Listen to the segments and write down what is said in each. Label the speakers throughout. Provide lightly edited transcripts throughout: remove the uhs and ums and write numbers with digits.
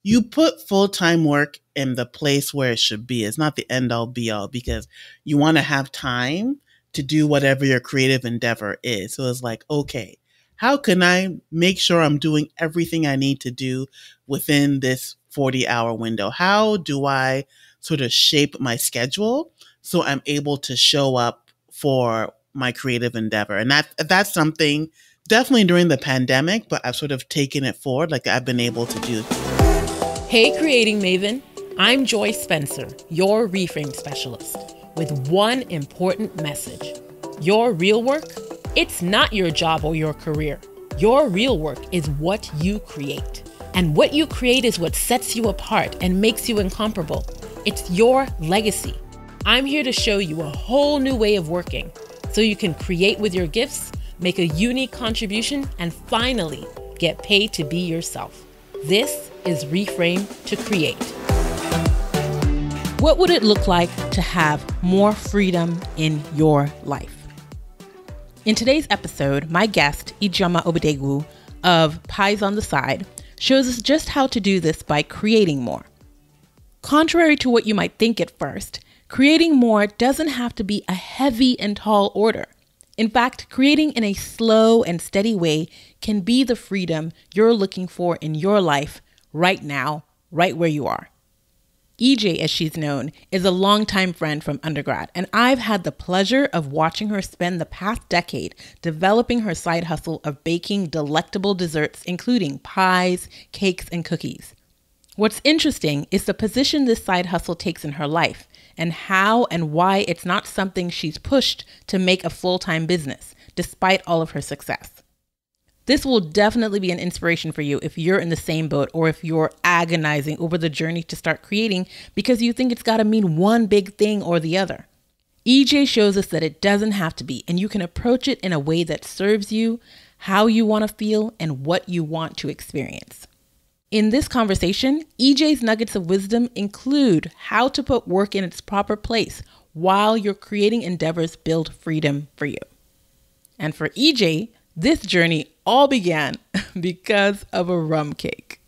Speaker 1: you put full-time work in the place where it should be. It's not the end all be all because you want to have time to do whatever your creative endeavor is. So it's like, okay, how can I make sure I'm doing everything I need to do within this 40-hour window? How do I sort of shape my schedule so I'm able to show up for my creative endeavor? And that's something definitely during the pandemic, but I've sort of taken it forward, like I've been able to do.
Speaker 2: Hey, Creating Maven. I'm Joy Spencer, your reframe specialist, with one important message. Your real work, it's not your job or your career. Your real work is what you create. And what you create is what sets you apart and makes you incomparable. It's your legacy. I'm here to show you a whole new way of working so you can create with your gifts, make a unique contribution, and finally get paid to be yourself. This is Reframe to Create. What would it look like to have more freedom in your life? In today's episode, my guest, Ijeoma Obidegwu of Pies on the Side, shows us just how to do this by creating more. Contrary to what you might think at first, creating more doesn't have to be a heavy and tall order. In fact, creating in a slow and steady way can be the freedom you're looking for in your life right now, right where you are. EJ, as she's known, is a longtime friend from undergrad, and I've had the pleasure of watching her spend the past decade developing her side hustle of baking delectable desserts, including pies, cakes, and cookies. What's interesting is the position this side hustle takes in her life, and how and why it's not something she's pushed to make a full-time business, despite all of her success. This will definitely be an inspiration for you if you're in the same boat or if you're agonizing over the journey to start creating because you think it's got to mean one big thing or the other. EJ shows us that it doesn't have to be, and you can approach it in a way that serves you, how you want to feel, and what you want to experience. In this conversation, EJ's nuggets of wisdom include how to put work in its proper place while your creating endeavors build freedom for you. And for EJ, this journey all began because of a rum cake.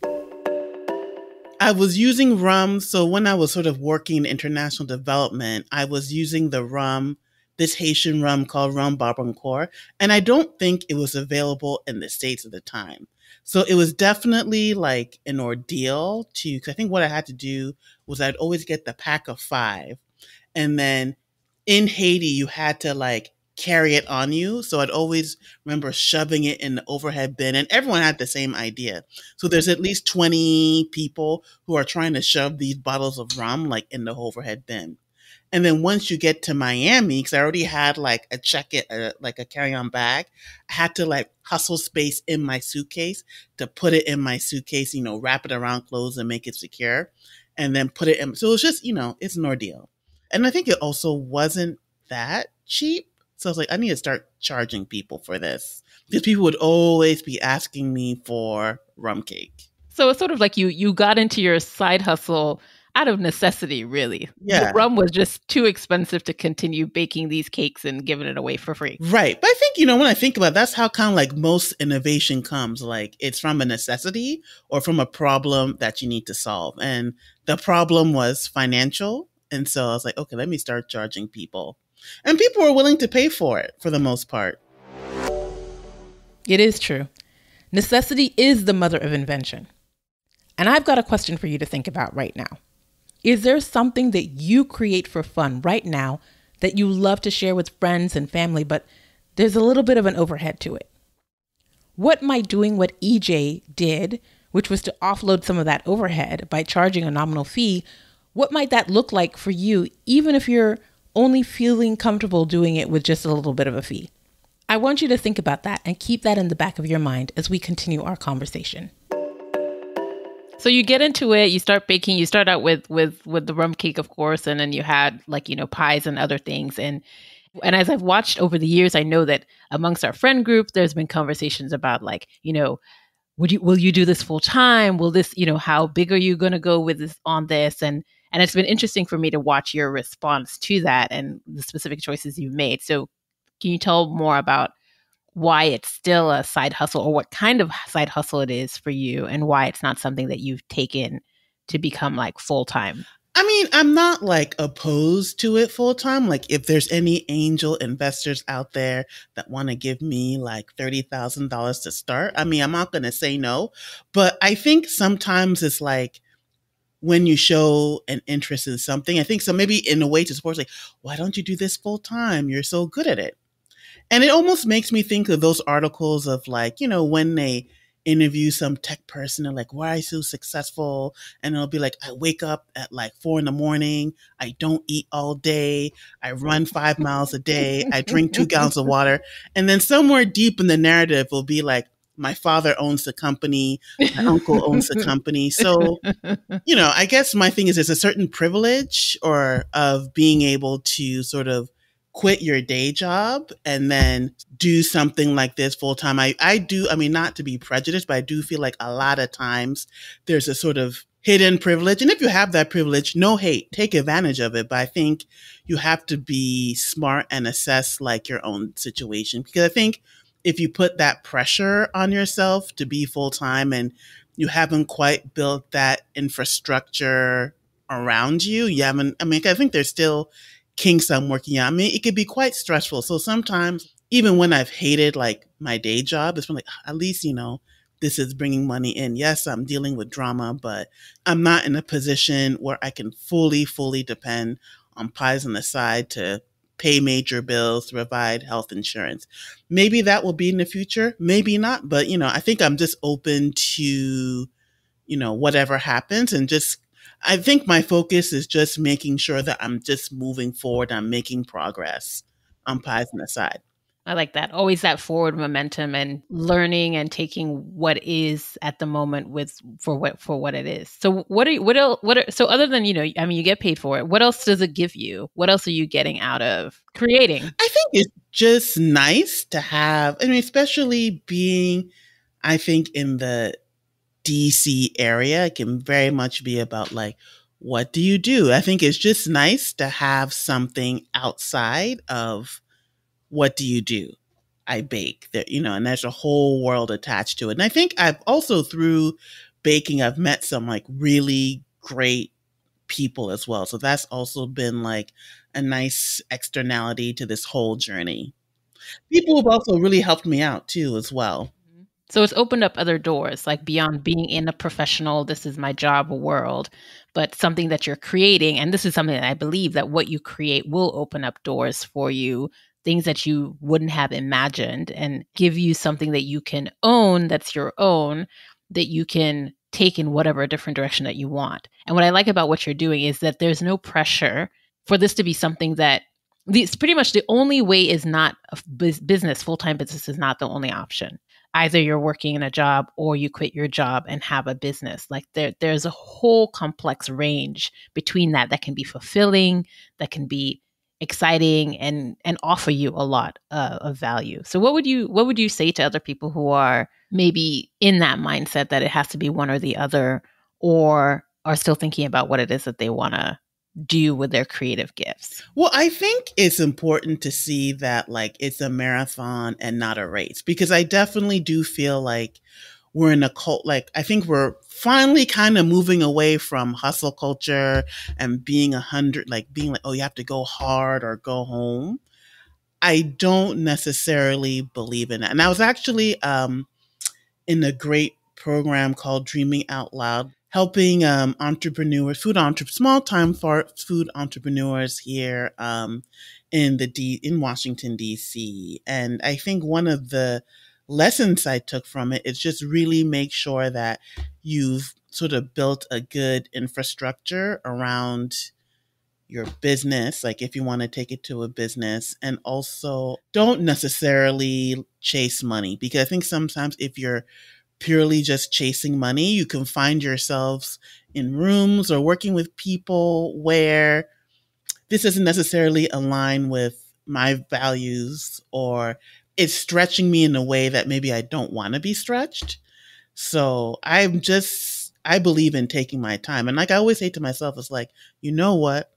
Speaker 1: I was using rum. So when I was sort of working in international development, I was using the rum, this Haitian rum called rum barbancourt. And I don't think it was available in the States at the time. So it was definitely like an ordeal because I think what I had to do was I'd always get the pack of 5. And then in Haiti, you had to like carry it on you. So I'd always remember shoving it in the overhead bin, and everyone had the same idea. So there's at least 20 people who are trying to shove these bottles of rum like in the overhead bin. And then once you get to Miami, because I already had like a like a carry-on bag, I had to like hustle space in my suitcase to put it in my suitcase, wrap it around clothes and make it secure, and then put it in. So it was just, it's an ordeal. And I think it also wasn't that cheap. So I was like, I need to start charging people for this because people would always be asking me for rum cake.
Speaker 2: So it's sort of like you got into your side hustle out of necessity, really.
Speaker 1: Yeah.
Speaker 2: The rum was just too expensive to continue baking these cakes and giving it away for free.
Speaker 1: Right. But I think, when I think about it, that's how kind of like most innovation comes. Like it's from a necessity or from a problem that you need to solve. And the problem was financial. And so I was like, okay, let me start charging people. And people were willing to pay for it for the most part.
Speaker 2: It is true. Necessity is the mother of invention. And I've got a question for you to think about right now. Is there something that you create for fun right now that you love to share with friends and family, but there's a little bit of an overhead to it? What might doing what EJ did, which was to offload some of that overhead by charging a nominal fee, what might that look like for you, even if you're only feeling comfortable doing it with just a little bit of a fee? I want you to think about that and keep that in the back of your mind as we continue our conversation. So you get into it, you start baking, you start out with the rum cake, of course, and then you had pies and other things. And as I've watched over the years, I know that amongst our friend group, there's been conversations about will you do this full time? Will this, how big are you going to go with this on this? And it's been interesting for me to watch your response to that and the specific choices you've made. So can you tell more about why it's still a side hustle, or what kind of side hustle it is for you, and why it's not something that you've taken to become like full time?
Speaker 1: I mean, I'm not like opposed to it full time. Like, if there's any angel investors out there that want to give me like $30,000 to start, I mean, I'm not going to say no. But I think sometimes it's like when you show an interest in something, I think so maybe in a way to support, like, why don't you do this full time? You're so good at it. And it almost makes me think of those articles of like, when they interview some tech person and like, why are you so successful? And it'll be like, I wake up at like 4 a.m. I don't eat all day. I run 5 miles a day. I drink 2 gallons of water. And then somewhere deep in the narrative will be like, my father owns the company. My uncle owns the company. So, I guess my thing is there's a certain privilege or of being able to sort of quit your day job and then do something like this full time. I do, I mean, not to be prejudiced, but I do feel like a lot of times there's a sort of hidden privilege. And if you have that privilege, no hate, take advantage of it. But I think you have to be smart and assess like your own situation. Because I think if you put that pressure on yourself to be full time and you haven't quite built that infrastructure around you. You haven't, I mean, I think there's still kinks I'm working out. I mean, it could be quite stressful. So sometimes, even when I've hated like my day job, it's been like, at least, this is bringing money in. Yes, I'm dealing with drama, but I'm not in a position where I can fully depend on pies on the side to pay major bills, to provide health insurance. Maybe that will be in the future, maybe not. But, I think I'm just open to, whatever happens. And just, I think my focus is just making sure that I'm just moving forward. I'm making progress on pies on the side.
Speaker 2: I like that. Always that forward momentum and learning and taking what is at the moment with for what it is. So so other than, I mean, you get paid for it. What else does it give you? What else are you getting out of creating?
Speaker 1: I think it's just nice to have, I mean, especially being, I think, in the DC area, it can very much be about like, what do you do? I think it's just nice to have something outside of what do you do? I bake that, and there's a whole world attached to it. And I think I've also through baking, I've met some like really great people as well. So that's also been like a nice externality to this whole journey. People have also really helped me out too, as well.
Speaker 2: So it's opened up other doors, like beyond being in a professional, this is my job world, but something that you're creating. And this is something that I believe that what you create will open up doors for you, things that you wouldn't have imagined, and give you something that you can own, that's your own, that you can take in whatever different direction that you want. And what I like about what you're doing is that there's no pressure for this to be something that it's pretty much the only way is not a business, full-time business is not the only option. Either you're working in a job or you quit your job and have a business. Like there's a whole complex range between that can be fulfilling, that can be exciting and offer you a lot of value. So what would you say to other people who are maybe in that mindset that it has to be one or the other, or are still thinking about what it is that they want to do with their creative gifts?
Speaker 1: Well, I think it's important to see that like it's a marathon and not a race, because I definitely do feel like we're in a cult. Like, I think we're finally kind of moving away from hustle culture and being being like, oh, you have to go hard or go home. I don't necessarily believe in that. And I was actually in a great program called Dreaming Out Loud, helping entrepreneurs, small time food entrepreneurs here in Washington D.C. And I think one of the lessons I took from it is just really make sure that you've sort of built a good infrastructure around your business, like if you want to take it to a business, and also don't necessarily chase money, because I think sometimes if you're purely just chasing money, you can find yourselves in rooms or working with people where this doesn't necessarily align with my values, or it's stretching me in a way that maybe I don't want to be stretched. So I believe in taking my time. And like I always say to myself, it's like, you know what?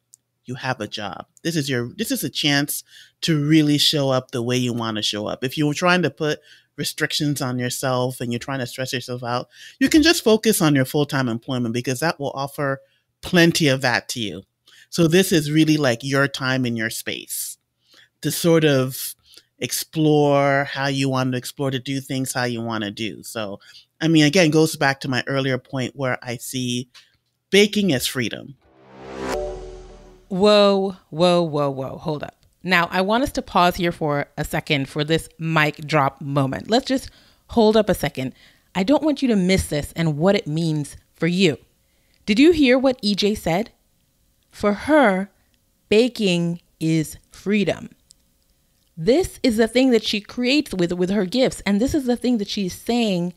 Speaker 1: you have a job. This is a chance to really show up the way you want to show up. If you're trying to put restrictions on yourself and you're trying to stress yourself out, you can just focus on your full-time employment because that will offer plenty of that to you. So this is really like your time in your space to sort of explore how you want to explore, to do things how you want to do. So, I mean, again, goes back to my earlier point where I see baking as freedom.
Speaker 2: Whoa, whoa, whoa, whoa. Hold up. Now, I want us to pause here for a second for this mic drop moment. Let's just hold up a second. I don't want you to miss this and what it means for you. Did you hear what EJ said? For her, baking is freedom. This is the thing that she creates with her gifts. And this is the thing that she's saying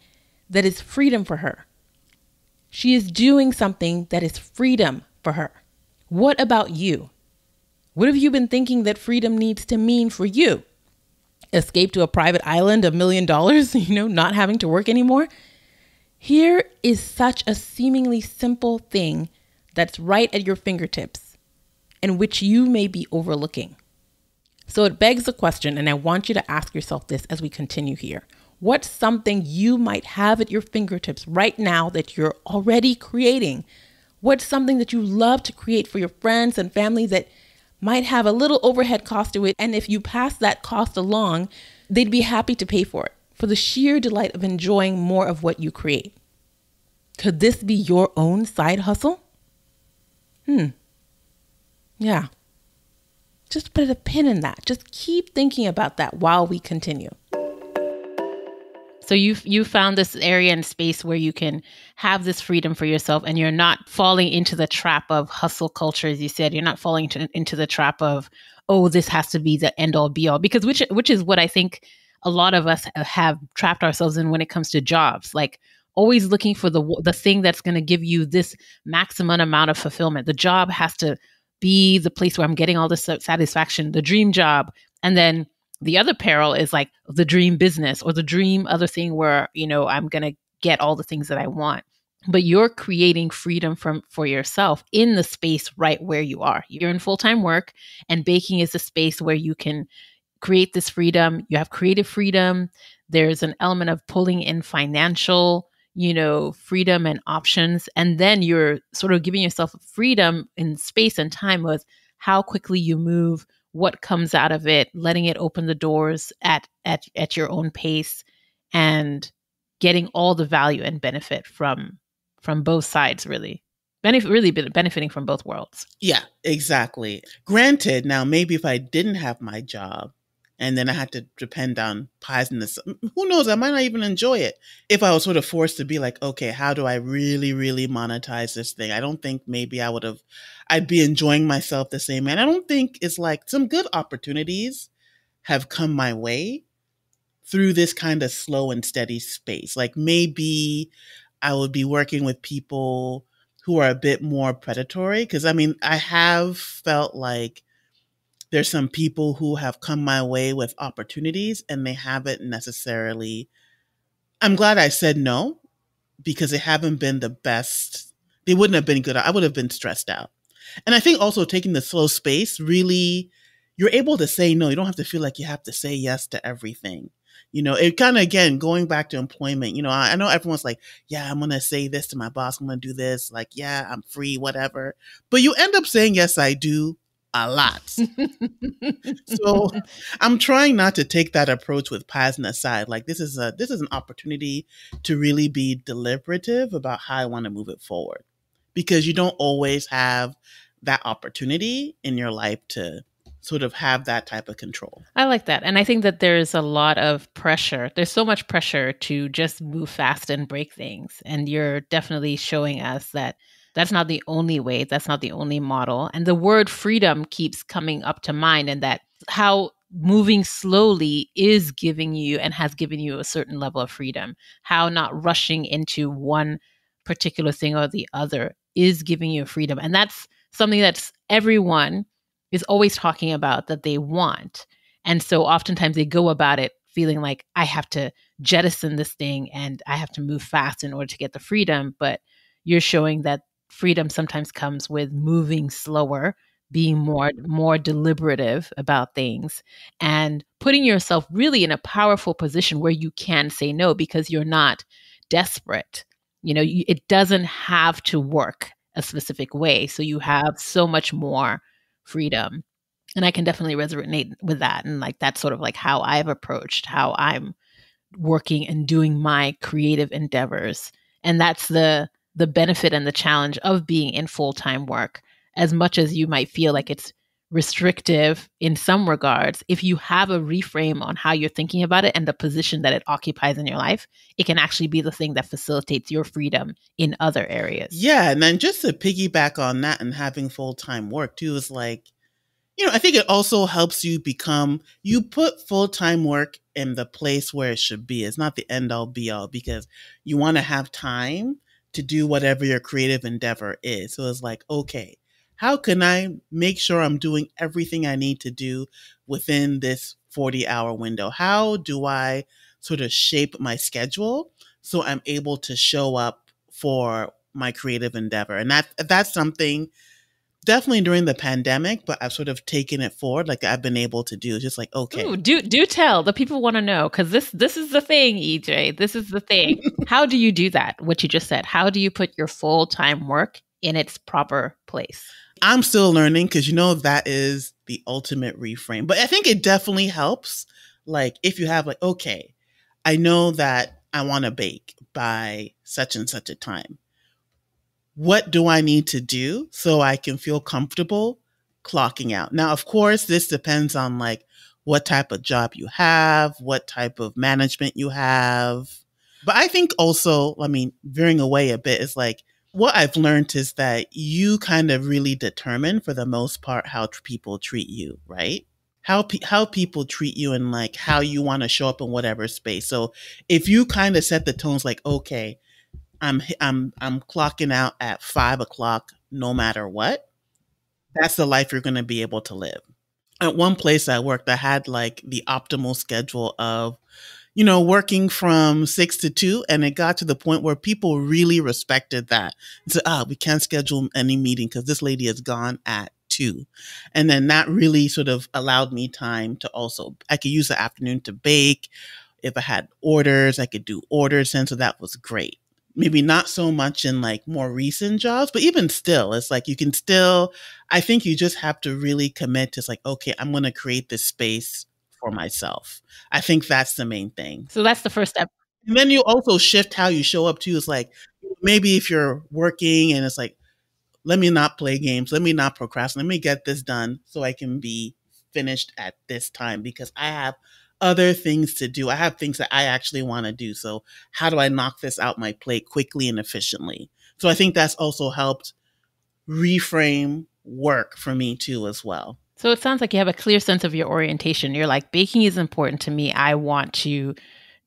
Speaker 2: that is freedom for her. She is doing something that is freedom for her. What about you? What have you been thinking that freedom needs to mean for you? Escape to a private island, $1 million, not having to work anymore? Here is such a seemingly simple thing that's right at your fingertips and which you may be overlooking. So it begs the question, and I want you to ask yourself this as we continue here. What's something you might have at your fingertips right now that you're already creating? What's something that you love to create for your friends and family that might have a little overhead cost to it? And if you pass that cost along, they'd be happy to pay for it for the sheer delight of enjoying more of what you create. Could this be your own side hustle? Yeah. Just put a pin in that. Just keep thinking about that while we continue. So you found this area and space where you can have this freedom for yourself and you're not falling into the trap of hustle culture, as you said. You're not falling into the trap of, oh, this has to be the end all be all, because which is what I think a lot of us have trapped ourselves in when it comes to jobs. Like always looking for the thing that's going to give you this maximum amount of fulfillment. The job has to be the place where I'm getting all this satisfaction, the dream job. And then the other peril is like the dream business or the dream other thing where, I'm going to get all the things that I want. But you're creating freedom for yourself in the space right where you are. You're in full-time work, and baking is a space where you can create this freedom. You have creative freedom. There's an element of pulling in financial, freedom and options. And then you're sort of giving yourself freedom in space and time with how quickly you move, what comes out of it, letting it open the doors at your own pace, and getting all the value and benefit from both sides, really benefiting from both worlds.
Speaker 1: Yeah, exactly. Granted, now maybe if I didn't have my job and then I had to depend on pies and this, who knows, I might not even enjoy it. If I was sort of forced to be like, okay, how do I really, really monetize this thing? I don't think maybe I'd be enjoying myself the same. And I don't think it's like some good opportunities have come my way through this kind of slow and steady space. Like maybe I would be working with people who are a bit more predatory. Because I have felt like there's some people who have come my way with opportunities and they haven't necessarily. I'm glad I said no, because they haven't been the best. They wouldn't have been good. I would have been stressed out. And I think also taking the slow space, really, you're able to say no. You don't have to feel like you have to say yes to everything. It kind of, again, going back to employment, I know everyone's like, yeah, I'm going to say this to my boss. I'm going to do this. Like, yeah, I'm free, whatever. But you end up saying, yes, I do a lot. So I'm trying not to take that approach with pies on the side. Like this is an opportunity to really be deliberative about how I want to move it forward, because you don't always have that opportunity in your life to sort of have that type of control.
Speaker 2: I like that. And I think that there's a lot of pressure. There's so much pressure to just move fast and break things. And you're definitely showing us that that's not the only way. That's not the only model. And the word freedom keeps coming up to mind, and that how moving slowly is giving you and has given you a certain level of freedom. How not rushing into one particular thing or the other is giving you freedom. And that's something that's everyone is always talking about that they want. And so oftentimes they go about it feeling like I have to jettison this thing and I have to move fast in order to get the freedom. But you're showing that freedom sometimes comes with moving slower, being more deliberative about things and putting yourself really in a powerful position where you can say no because you're not desperate. It doesn't have to work a specific way. So you have so much more freedom. And I can definitely resonate with that. And like that's sort of like how I've approached how I'm working and doing my creative endeavors. And that's the benefit and the challenge of being in full-time work. As much as you might feel like it's restrictive in some regards, if you have a reframe on how you're thinking about it and the position that it occupies in your life, it can actually be the thing that facilitates your freedom in other areas.
Speaker 1: Yeah. And then just to piggyback on that and having full-time work too is like, I think it also helps you you put full-time work in the place where it should be. It's not the end all be all because you want to have time to do whatever your creative endeavor is. So it's like, okay, how can I make sure I'm doing everything I need to do within this 40-hour window? How do I sort of shape my schedule so I'm able to show up for my creative endeavor? And that's something definitely during the pandemic, but I've sort of taken it forward. Like I've been able to do just like, okay.
Speaker 2: Ooh, do tell. The people want to know because this is the thing, EJ. This is the thing. How do you do that? What you just said. How do you put your full-time work in its proper place?
Speaker 1: I'm still learning because that is the ultimate reframe. But I think it definitely helps. Like if you have like, okay, I know that I want to bake by such and such a time. What do I need to do so I can feel comfortable clocking out? Now, of course, this depends on like what type of job you have, what type of management you have. But I think also, veering away a bit is like what I've learned is that you kind of really determine for the most part how people treat you, right? How people treat you and like how you want to show up in whatever space. So if you kind of set the tones like, okay, I'm clocking out at 5:00 no matter what. That's the life you're going to be able to live. At one place I worked, I had like the optimal schedule of, working from 6 to 2. And it got to the point where people really respected that and said, we can't schedule any meeting because this lady is gone at 2. And then that really sort of allowed me time to I could use the afternoon to bake. If I had orders, I could do orders. And so that was great. Maybe not so much in like more recent jobs, but even still, it's like I think you just have to really commit to like, okay, I'm going to create this space for myself. I think that's the main thing.
Speaker 2: So that's the first step.
Speaker 1: And then you also shift how you show up too. It's like, maybe if you're working and it's like, let me not play games. Let me not procrastinate. Let me get this done so I can be finished at this time because I have other things to do. I have things that I actually want to do. So how do I knock this out my plate quickly and efficiently? So I think that's also helped reframe work for me too as well.
Speaker 2: So it sounds like you have a clear sense of your orientation. You're like, baking is important to me. I want to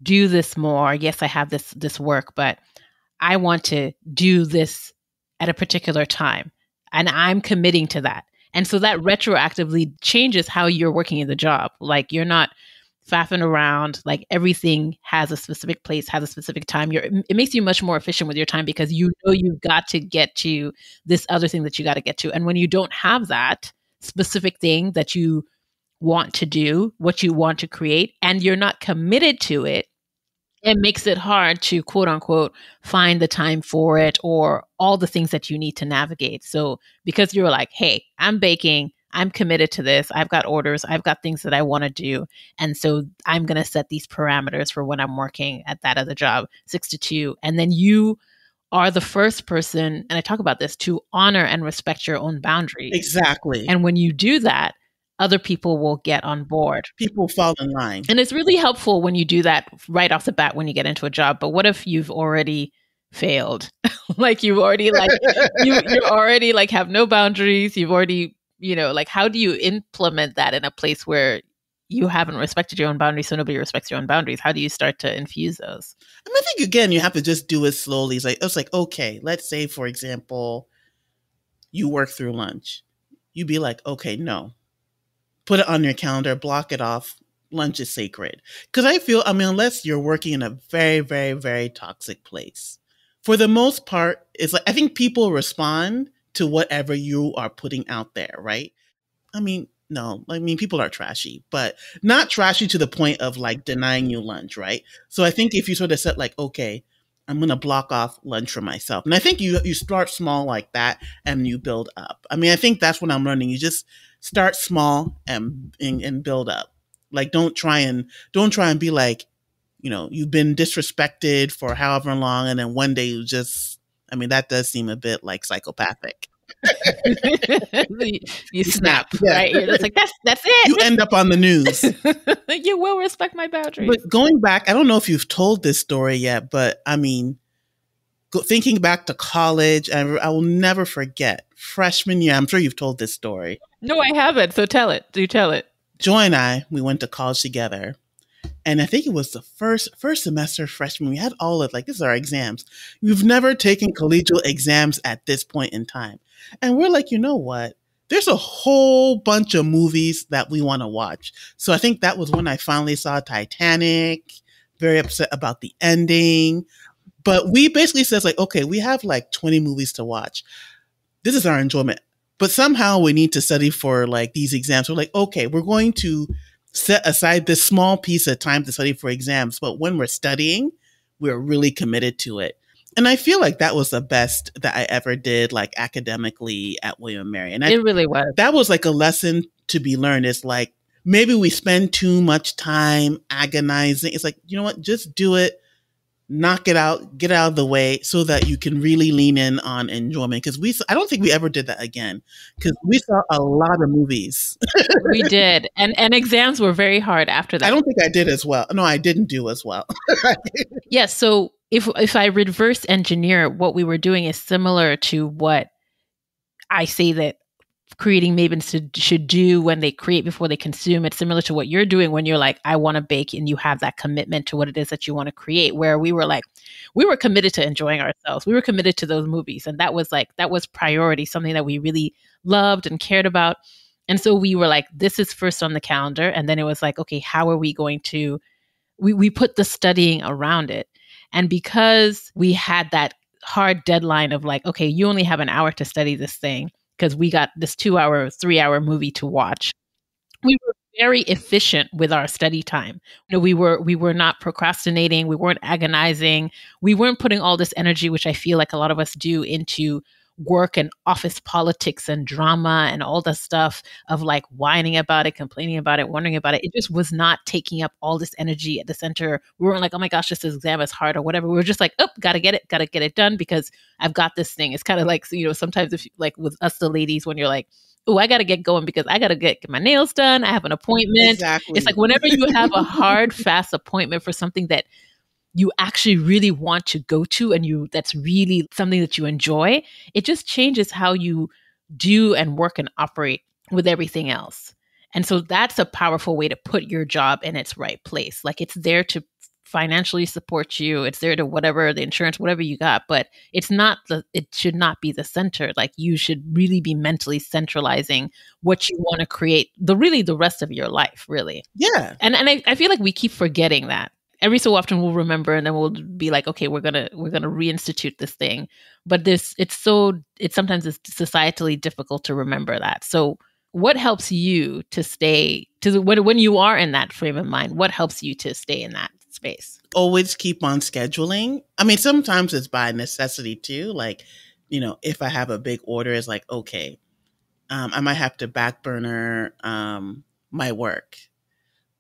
Speaker 2: do this more. Yes, I have this work, but I want to do this at a particular time. And I'm committing to that. And so that retroactively changes how you're working in the job. Like you're not faffing around, like everything has a specific place, has a specific time. It makes you much more efficient with your time because you've got to get to this other thing that you got to get to. And when you don't have that specific thing that you want to do, what you want to create, and you're not committed to it, it makes it hard to quote unquote find the time for it or all the things that you need to navigate. So because you're like, hey, I'm baking, I'm committed to this. I've got orders. I've got things that I want to do. And so I'm going to set these parameters for when I'm working at that other job, 6 to 2. And then you are the first person, and I talk about this, to honor and respect your own boundaries.
Speaker 1: Exactly.
Speaker 2: And when you do that, other people will get on board.
Speaker 1: People fall in line.
Speaker 2: And it's really helpful when you do that right off the bat when you get into a job. But what if you've already failed? Like you've already you already like have no boundaries. You've already, like how do you implement that in a place where you haven't respected your own boundaries, so nobody respects your own boundaries? How do you start to infuse those?
Speaker 1: I think again, you have to just do it slowly. It's like, okay, let's say, for example, you work through lunch. You'd be like, okay, no. Put it on your calendar, block it off. Lunch is sacred. Because I feel, unless you're working in a very, very, very toxic place, for the most part, it's like, I think people respond to whatever you are putting out there, right? I mean, no, I mean, people are trashy, but not trashy to the point of like denying you lunch, right? So I think if you sort of set like, okay, I'm going to block off lunch for myself. And I think you start small like that and you build up. I mean, I think that's what I'm learning. You just start small and build up. Like don't try and be like, you've been disrespected for however long and then one day you just, I mean, that does seem a bit like psychopathic.
Speaker 2: You
Speaker 1: Snap.
Speaker 2: snap,
Speaker 1: Yeah.
Speaker 2: right? You're just like, that's
Speaker 1: You
Speaker 2: it.
Speaker 1: end up on the news.
Speaker 2: You will respect my boundaries.
Speaker 1: But going back, I don't know if you've told this story yet, but I mean, thinking back to college, I will never forget freshman year. I'm sure you've told this story.
Speaker 2: No, I haven't. So tell it. Do tell it.
Speaker 1: Joy and I, we went to college together. And I think it was the first semester freshman. We had all of like, this is our exams. We've never taken collegial exams at this point in time. And we're like, you know what? There's a whole bunch of movies that we want to watch. So I think that was when I finally saw Titanic, very upset about the ending. But we basically says like, okay, we have like 20 movies to watch. This is our enjoyment. But somehow we need to study for like these exams. We're like, okay, we're going to set aside this small piece of time to study for exams. But when we're studying, we're really committed to it. And I feel like that was the best that I ever did, like academically at William & Mary. And
Speaker 2: It really was.
Speaker 1: That was like a lesson to be learned. It's like, maybe we spend too much time agonizing. It's like, you know what? Just do it. Knock it out, get out of the way so that you can really lean in on enjoyment. Because I don't think we ever did that again because we saw a lot of movies.
Speaker 2: We did. And exams were very hard after that.
Speaker 1: I don't think I did as well. No, I didn't do as well.
Speaker 2: Yes. So if I reverse engineer, what we were doing is similar to what I say that creating mavens should do when they create before they consume. It's similar to what you're doing when you're like, I want to bake, and you have that commitment to what it is that you want to create, where we were committed to enjoying ourselves. We were committed to those movies. And that was priority, something that we really loved and cared about. And so we were like, this is first on the calendar. And then it was like, okay, how are we going to, we put the studying around it. And because we had that hard deadline of like, okay, you only have an hour to study this thing, because we got this 2-hour, 3-hour movie to watch. We were very efficient with our study time. We were not procrastinating. We weren't agonizing. We weren't putting all this energy, which I feel like a lot of us do, into work and office politics and drama and all the stuff of like whining about it, complaining about it, wondering about it. It just was not taking up all this energy at the center. We weren't like, oh my gosh, this exam is hard or whatever. We were just like, oh, gotta get it done because I've got this thing. It's kind of like, sometimes if like with us, the ladies, when you're like, oh, I got to get going because I got to get my nails done. I have an appointment.
Speaker 1: Exactly.
Speaker 2: It's like whenever you have a hard, fast appointment for something that you actually really want to go to and that's really something that you enjoy, it just changes how you do and work and operate with everything else. And so that's a powerful way to put your job in its right place. Like it's there to financially support you. It's there to whatever, the insurance, whatever you got, but it should not be the center. Like you should really be mentally centralizing what you want to create the rest of your life, really.
Speaker 1: Yeah.
Speaker 2: And I feel like we keep forgetting that. Every so often we'll remember and then we'll be like, okay, we're gonna reinstitute this thing. But it's sometimes it's societally difficult to remember that. So what helps you to stay when you are in that frame of mind? What helps you to stay in that space?
Speaker 1: Always keep on scheduling. I mean, sometimes it's by necessity too. Like, if I have a big order, it's like, okay, I might have to back burner my work.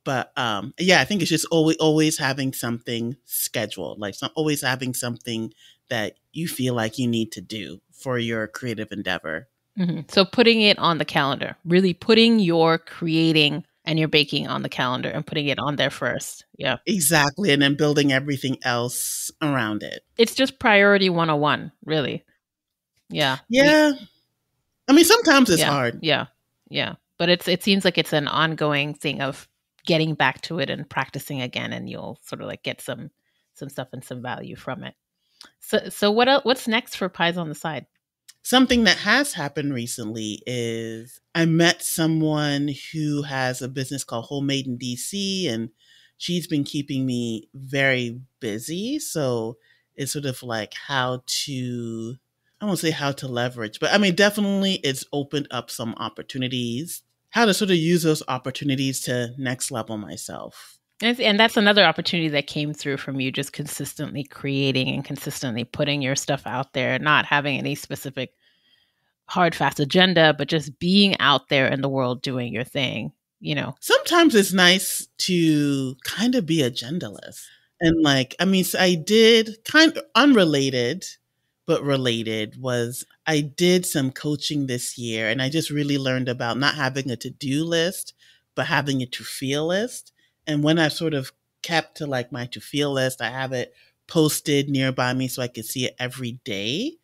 Speaker 1: But yeah, I think it's just always having something scheduled, like always having something that you feel like you need to do for your creative endeavor.
Speaker 2: Mm-hmm. So putting it on the calendar, really putting your creating and your baking on the calendar and putting it on there first. Yeah,
Speaker 1: exactly. And then building everything else around it.
Speaker 2: It's just priority 101, really. Yeah.
Speaker 1: Yeah. I mean, sometimes it's hard.
Speaker 2: Yeah. Yeah. But it seems like it's an ongoing thing of getting back to it and practicing again, and you'll sort of like get some stuff and some value from it. So what's next for Pies on the Side?
Speaker 1: Something that has happened recently is I met someone who has a business called Homemade in DC, and she's been keeping me very busy. So it's sort of like I I won't say how to leverage, but I mean, definitely it's opened up some opportunities, how to sort of use those opportunities to next level myself.
Speaker 2: And that's another opportunity that came through from you just consistently creating and consistently putting your stuff out there, not having any specific hard, fast agenda, but just being out there in the world doing your thing, you know.
Speaker 1: Sometimes it's nice to kind of be agendaless. And like, I mean, so I did kind of unrelated, but related was I did some coaching this year and I just really learned about not having a to-do list, but having a to-feel list. And when I sort of kept to like my to-feel list, I have it posted nearby me so I could see it every day.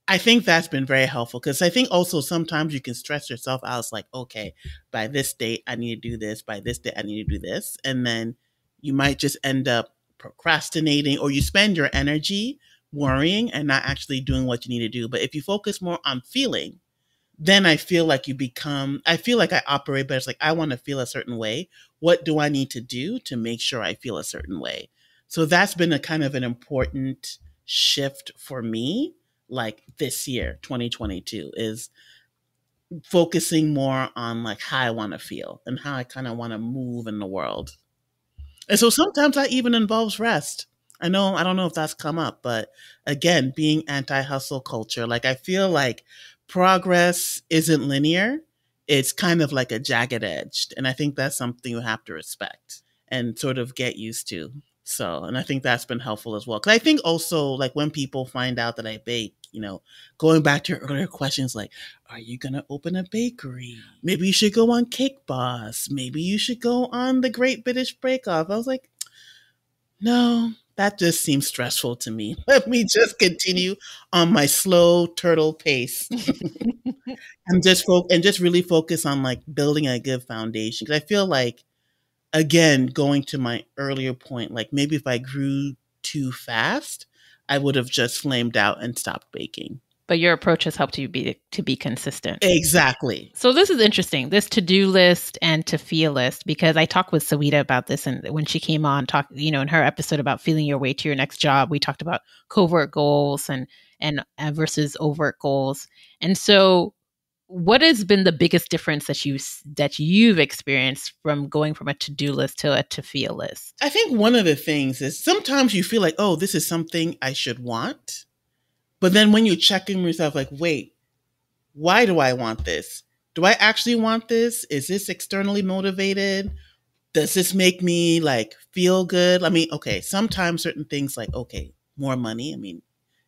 Speaker 1: I think that's been very helpful because I think also sometimes you can stress yourself out. It's like, okay, by this date, I need to do this. By this date, I need to do this. And then you might just end up procrastinating or you spend your energy worrying and not actually doing what you need to do. But if you focus more on feeling, then I feel like I feel like I operate better. It's like, I want to feel a certain way. What do I need to do to make sure I feel a certain way? So that's been a kind of an important shift for me, like this year, 2022, is focusing more on like how I want to feel and how I kind of want to move in the world. And so sometimes that even involves rest. I don't know if that's come up, but again, being anti-hustle culture, like I feel like progress isn't linear. It's kind of like a jagged edge. And I think that's something you have to respect and sort of get used to. So, and I think that's been helpful as well. Cause I think also like when people find out that I bake, you know, going back to your earlier questions, like, are you going to open a bakery? Maybe you should go on Cake Boss. Maybe you should go on the Great British Bake Off. I was like, no, that just seems stressful to me. Let me just continue on my slow turtle pace and just really focus on like building a good foundation. Cause I feel like, again, going to my earlier point, like maybe if I grew too fast, I would have just flamed out and stopped baking.
Speaker 2: But your approach has helped you to be consistent.
Speaker 1: Exactly.
Speaker 2: So this is interesting, this to-do list and to-feel list, because I talked with Sawita about this, and when she came on, in her episode about feeling your way to your next job, we talked about covert goals and versus overt goals. And so what has been the biggest difference that you've experienced from going from a to-do list to a to-feel list?
Speaker 1: I think one of the things is sometimes you feel like, oh, this is something I should want. But then when you check in with yourself, like, wait, why do I want this? Do I actually want this? Is this externally motivated? Does this make me like feel good? I mean, okay, sometimes certain things like, okay, more money. I mean,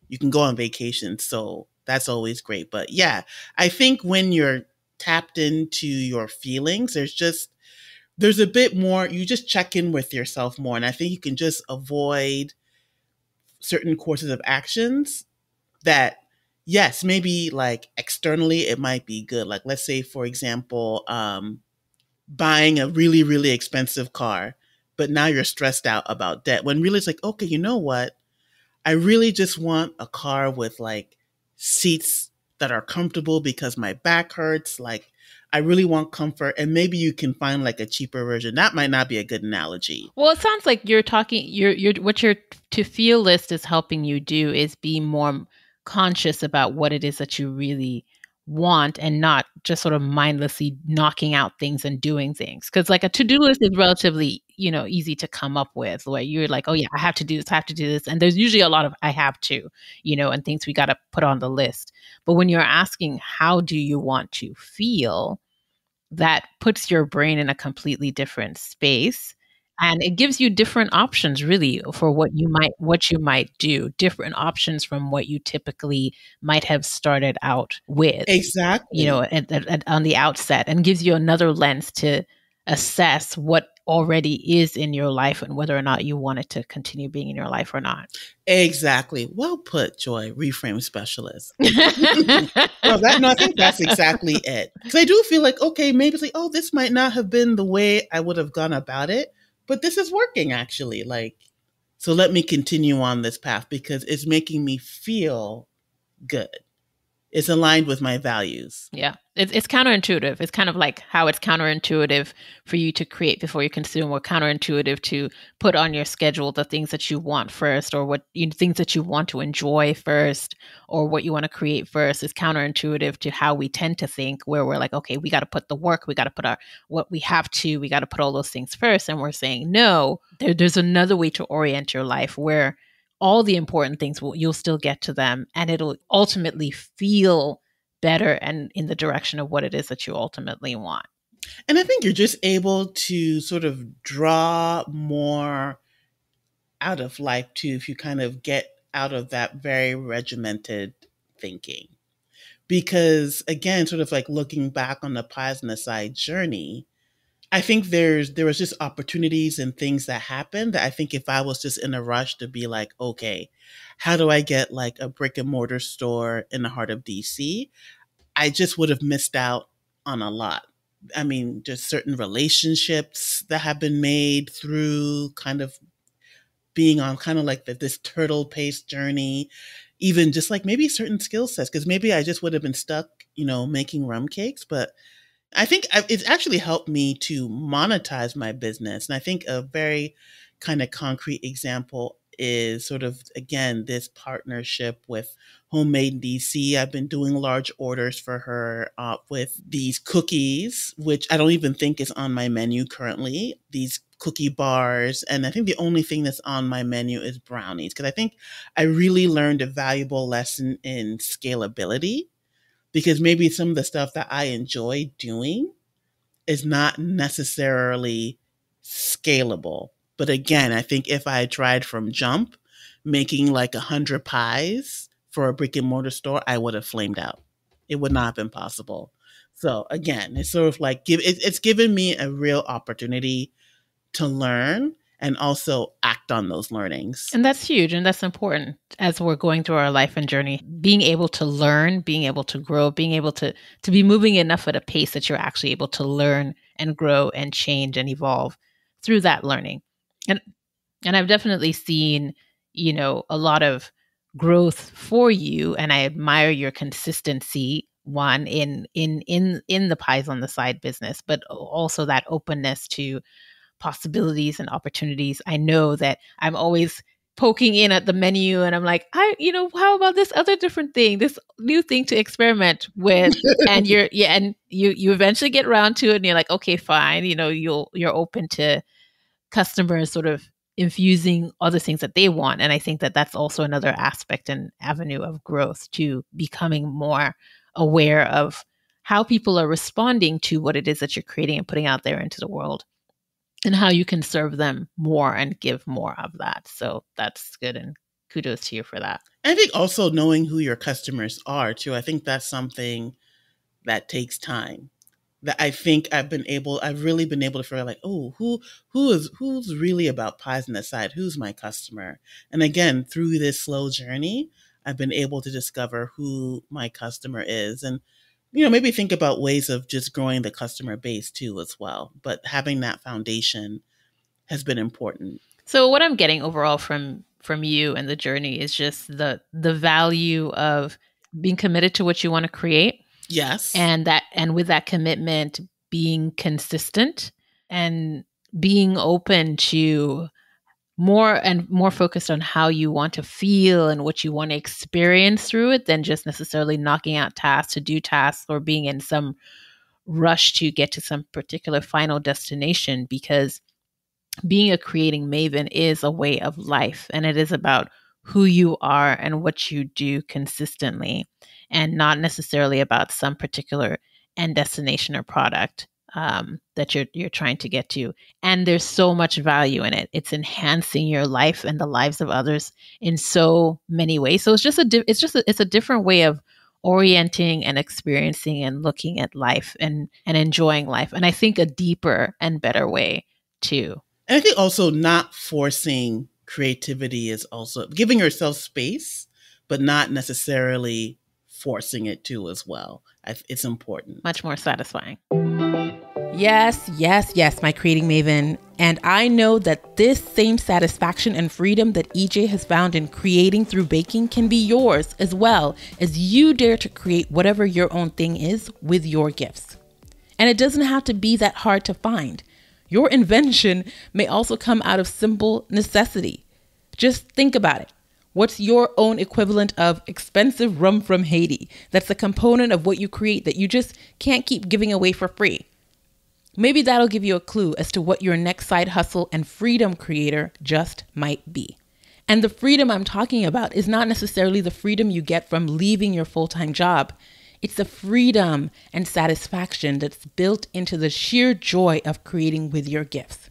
Speaker 1: you can go on vacation, so that's always great. But yeah, I think when you're tapped into your feelings, there's a bit more, you just check in with yourself more. And I think you can just avoid certain courses of actions that, yes, maybe like externally it might be good. Like let's say, for example, buying a really, really expensive car, but now you're stressed out about debt. When really it's like, okay, you know what? I really just want a car with like seats that are comfortable because my back hurts. Like I really want comfort, and maybe you can find like a cheaper version. That might not be a good analogy.
Speaker 2: Well, it sounds like what your to feel list is helping you do is be more conscious about what it is that you really want and not just sort of mindlessly knocking out things and doing things. Because like a to-do list is relatively, easy to come up with, where you're like, oh yeah, I have to do this, I have to do this. And there's usually a lot of I have to, and things we got to put on the list. But when you're asking, how do you want to feel? That puts your brain in a completely different space. And it gives you different options really for what you might do, different options from what you typically might have started out with.
Speaker 1: Exactly.
Speaker 2: On the outset, and gives you another lens to assess what already is in your life and whether or not you want it to continue being in your life or not.
Speaker 1: Exactly. Well put, Joy, reframe specialist. I think that's exactly it. Because I do feel like, okay, maybe it's like, oh, this might not have been the way I would have gone about it, but this is working actually. Like, so let me continue on this path because it's making me feel good. It's aligned with my values.
Speaker 2: Yeah, it's counterintuitive. It's kind of like how it's counterintuitive for you to create before you consume, or counterintuitive to put on your schedule the things that you want first, or things that you want to enjoy first, or what you want to create first. Is counterintuitive to how we tend to think, where we're like, okay, we got to put the work, we got to put we got to put all those things first. And we're saying, no, there's another way to orient your life where all the important things you'll still get to them, and it'll ultimately feel better and in the direction of what it is that you ultimately want.
Speaker 1: And I think you're just able to sort of draw more out of life too, if you kind of get out of that very regimented thinking. Because again, sort of like looking back on the Pies on the Side journey, I think there was just opportunities and things that happened that I think if I was just in a rush to be like, okay, how do I get like a brick and mortar store in the heart of DC? I just would have missed out on a lot. I mean, just certain relationships that have been made through kind of being on kind of like this turtle pace journey, even just like maybe certain skill sets, because maybe I just would have been stuck, making rum cakes. But I think it's actually helped me to monetize my business. And I think a very kind of concrete example is sort of, again, this partnership with Homemade DC. I've been doing large orders for her with these cookies, which I don't even think is on my menu currently, these cookie bars. And I think the only thing that's on my menu is brownies, because I think I really learned a valuable lesson in scalability, because maybe some of the stuff that I enjoy doing is not necessarily scalable. But again, I think if I had tried from jump, making like 100 pies for a brick and mortar store, I would have flamed out. It would not have been possible. So again, it's sort of like it's given me a real opportunity to learn and also act on those learnings.
Speaker 2: And that's huge. And that's important as we're going through our life and journey, being able to learn, being able to grow, being able to be moving enough at a pace that you're actually able to learn and grow and change and evolve through that learning. And I've definitely seen, a lot of growth for you. And I admire your consistency, one in the Pies on the Side business, but also that openness to possibilities and opportunities. I know that I'm always poking in at the menu and I'm like, how about this other different thing, this new thing to experiment with? And you eventually get around to it and you're like, okay, fine. You're open to customers sort of infusing other things that they want. And I think that that's also another aspect and avenue of growth, to becoming more aware of how people are responding to what it is that you're creating and putting out there into the world, and how you can serve them more and give more of that. So that's good. And kudos to you for that.
Speaker 1: I think also knowing who your customers are too. I think that's something that takes time. That I think I've really been able to figure out, like, oh, who's really about Pies on the Side? Who's my customer? And again, through this slow journey, I've been able to discover who my customer is. And maybe think about ways of just growing the customer base too as well. But having that foundation has been important.
Speaker 2: So what I'm getting overall from you and the journey is just the value of being committed to what you want to create.
Speaker 1: Yes.
Speaker 2: And with that commitment, being consistent and being open to more focused on how you want to feel and what you want to experience through it, than just necessarily knocking out tasks to do tasks or being in some rush to get to some particular final destination. Because being a creating maven is a way of life, and it is about who you are and what you do consistently, and not necessarily about some particular end destination or product that you're trying to get to. And there's so much value in it. It's enhancing your life and the lives of others in so many ways. So it's a different way of orienting and experiencing and looking at life and enjoying life. And I think a deeper and better way too.
Speaker 1: And I think also not forcing creativity is also giving yourself space, but not necessarily forcing it too as well. It's important.
Speaker 2: Much more satisfying. Yes, yes, yes, my creating maven. And I know that this same satisfaction and freedom that EJ has found in creating through baking can be yours as well as you dare to create whatever your own thing is with your gifts. And it doesn't have to be that hard to find. Your invention may also come out of simple necessity. Just think about it. What's your own equivalent of expensive rum from Haiti? That's a component of what you create that you just can't keep giving away for free. Maybe that'll give you a clue as to what your next side hustle and freedom creator just might be. And the freedom I'm talking about is not necessarily the freedom you get from leaving your full-time job. It's the freedom and satisfaction that's built into the sheer joy of creating with your gifts.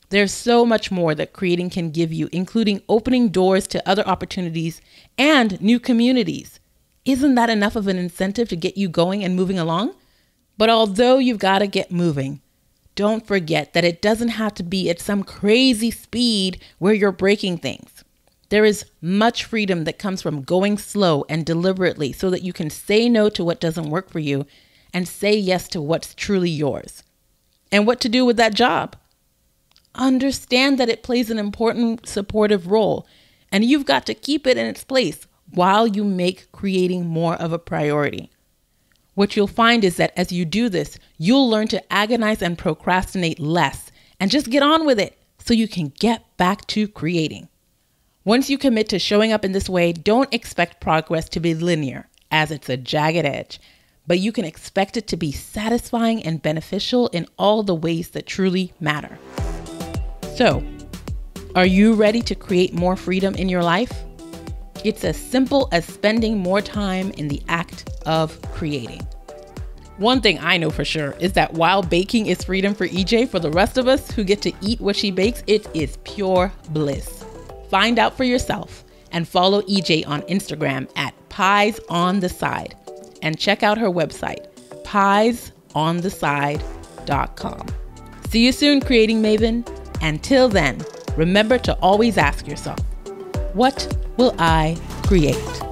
Speaker 2: There's so much more that creating can give you, including opening doors to other opportunities and new communities. Isn't that enough of an incentive to get you going and moving along? But although you've got to get moving, don't forget that it doesn't have to be at some crazy speed where you're breaking things. There is much freedom that comes from going slow and deliberately so that you can say no to what doesn't work for you and say yes to what's truly yours. And what to do with that job? Understand that it plays an important supportive role, and you've got to keep it in its place while you make creating more of a priority. What you'll find is that as you do this, you'll learn to agonize and procrastinate less and just get on with it so you can get back to creating. Once you commit to showing up in this way, don't expect progress to be linear, as it's a jagged edge, but you can expect it to be satisfying and beneficial in all the ways that truly matter. So, are you ready to create more freedom in your life? It's as simple as spending more time in the act of creating. One thing I know for sure is that while baking is freedom for EJ, for the rest of us who get to eat what she bakes, it is pure bliss. Find out for yourself and follow EJ on Instagram at piesontheside and check out her website, piesontheside.com. See you soon, Creating Maven. Until then, remember to always ask yourself, what will I create?